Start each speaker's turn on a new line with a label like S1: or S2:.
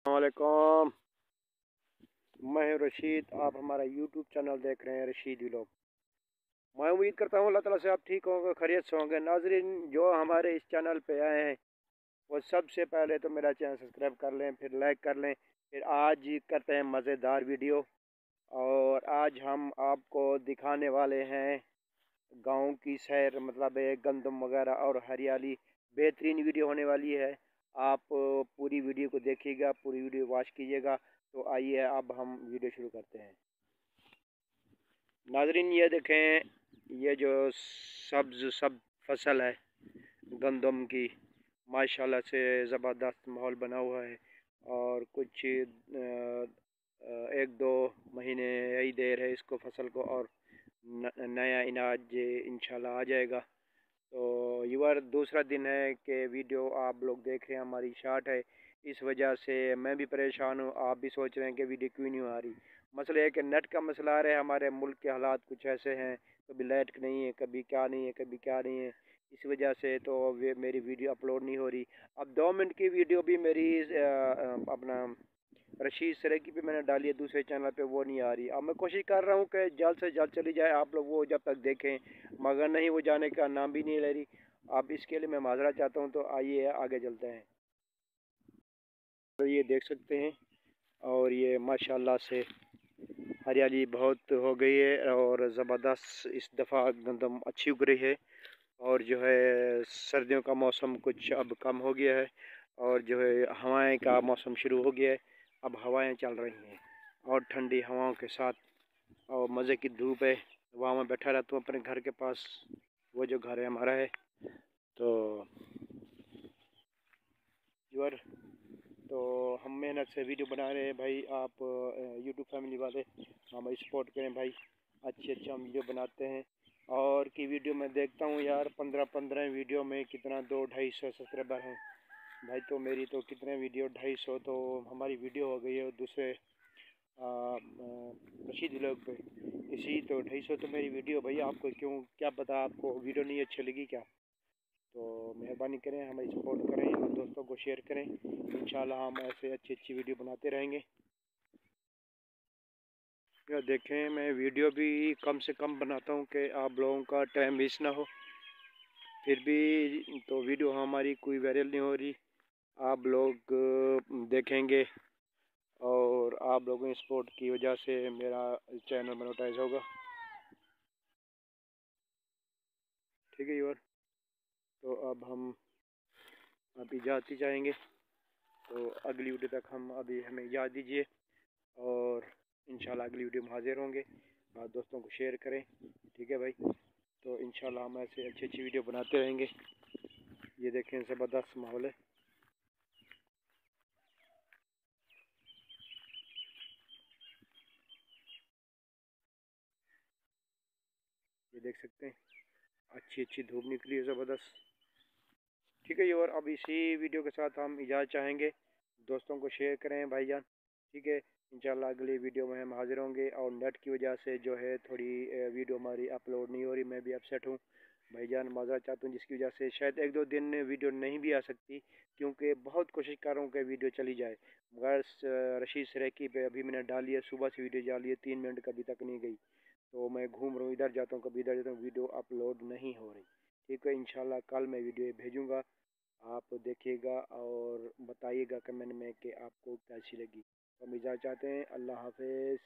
S1: वालेकुम। मैं हूं रशीद। आप हमारा यूट्यूब चैनल देख रहे हैं रशीद व्लॉग। मैं उम्मीद करता हूं अल्लाह ताला से आप ठीक होंगे, खैरियत से होंगे। नाजरीन जो हमारे इस चैनल पे आए हैं वो सबसे पहले तो मेरा चैनल सब्सक्राइब कर लें, फिर लाइक कर लें। फिर आज करते हैं मज़ेदार वीडियो। और आज हम आपको दिखाने वाले हैं गाँव की सैर, मतलब गंदम वगैरह और हरियाली। बेहतरीन वीडियो होने वाली है। आप पूरी वीडियो को देखिएगा, पूरी वीडियो वॉच कीजिएगा। तो आइए अब हम वीडियो शुरू करते हैं। नाजरीन ये देखें, ये जो सब्ज सब फसल है गंदम की, माशाल्लाह से ज़बरदस्त माहौल बना हुआ है। और कुछ एक दो महीने यही देर है इसको फसल को, और नया इनाज इंशाल्लाह आ जाएगा। तो ये दूसरा दिन है कि वीडियो आप लोग देख रहे हैं, हमारी शार्ट है। इस वजह से मैं भी परेशान हूँ, आप भी सोच रहे हैं कि वीडियो क्यों नहीं आ रही। मसला है कि नेट का मसला आ रहा है। हमारे मुल्क के हालात कुछ ऐसे हैं, कभी लाइट नहीं है, कभी क्या नहीं है, कभी क्या नहीं है। इस वजह से तो मेरी वीडियो अपलोड नहीं हो रही। अब 2 मिनट की वीडियो भी मेरी अपना रशीद सरेकी पे मैंने डाली है दूसरे चैनल पे, वो नहीं आ रही। अब मैं कोशिश कर रहा हूँ कि जल्द से जल्द चली जाए, आप लोग वो जब तक देखें, मगर नहीं, वो जाने का नाम भी नहीं ले रही। अब इसके लिए मैं माजरा चाहता हूँ। तो आइए आगे चलते हैं। तो ये देख सकते हैं, और ये माशाल्लाह से हरियाली बहुत हो गई है, और ज़बरदस्त इस दफ़ा गंदम अच्छी उग रही है। और जो है सर्दियों का मौसम कुछ अब कम हो गया है, और जो है हवाएं का मौसम शुरू हो गया है। अब हवाएं चल रही हैं, और ठंडी हवाओं के साथ, और मज़े की धूप है। वहाँ मैं बैठा रहता हूँ अपने घर के पास, वो जो घर है हमारा है। तो यूर तो हम मेहनत से वीडियो बना रहे हैं भाई। आप यूट्यूब फैमिली वाले हमें सपोर्ट करें भाई। अच्छे अच्छे हम वीडियो बनाते हैं। और की वीडियो मैं देखता हूँ यार, 15-15 वीडियो में कितना 200-250 सब्सक्राइबर हैं भाई। तो मेरी तो कितने वीडियो 250, तो हमारी वीडियो हो गई है दूसरे रशीद व्लॉग पे। इसी तो 250 तो मेरी वीडियो भाई। आपको क्यों, क्या पता आपको वीडियो नहीं अच्छी लगी क्या? तो मेहरबानी करें, हमें सपोर्ट करें और दोस्तों को शेयर करें। इंशाल्लाह हम ऐसे अच्छी अच्छी वीडियो बनाते रहेंगे। या देखें, मैं वीडियो भी कम से कम बनाता हूँ कि आप लोगों का टाइम वेस्ट ना हो। फिर भी तो वीडियो हमारी कोई वायरल नहीं हो रही। आप लोग देखेंगे, और आप लोगों की सपोर्ट की वजह से मेरा चैनल मोनेटाइज होगा। ठीक है यार। तो अब हम अभी जाते जाएंगे। तो अगली वीडियो तक हम अभी हमें याद दीजिए, और इंशाल्लाह अगली वीडियो में हाजिर होंगे। आप दोस्तों को शेयर करें। ठीक है भाई। तो इंशाल्लाह हम ऐसे अच्छी अच्छी वीडियो बनाते रहेंगे। ये देखें, ज़बरदस्त माहौल है। ये देख सकते हैं, अच्छी अच्छी धूप निकली है, ज़बरदस्त। ठीक है, ये और अब इसी वीडियो के साथ हम इजाज़त चाहेंगे। दोस्तों को शेयर करें भाईजान। ठीक है। इंशाल्लाह अगली वीडियो में हम हाजिर होंगे। और नेट की वजह से जो है थोड़ी वीडियो हमारी अपलोड नहीं हो रही। मैं भी अपसेट हूँ भाईजान, माज़रत चाहता हूँ, जिसकी वजह से शायद 1-2 दिन वीडियो नहीं भी आ सकती। क्योंकि बहुत कोशिश कर रहा हूँ कि वीडियो चली जाए, मगर रशीद सरेकी पे अभी मैंने डाली है, सुबह से वीडियो डाली है, 3 मिनट कभी तक नहीं गई। तो मैं घूम रहा हूँ, इधर जाता हूँ, कभी इधर जाता हूँ, वीडियो अपलोड नहीं हो रही। ठीक है, इंशाल्लाह कल मैं वीडियो भेजूँगा, आप देखिएगा और बताइएगा कमेंट में कि आपको कैसी लगी। तो हम इजाज़त चाहते हैं। अल्लाह हाफिज़।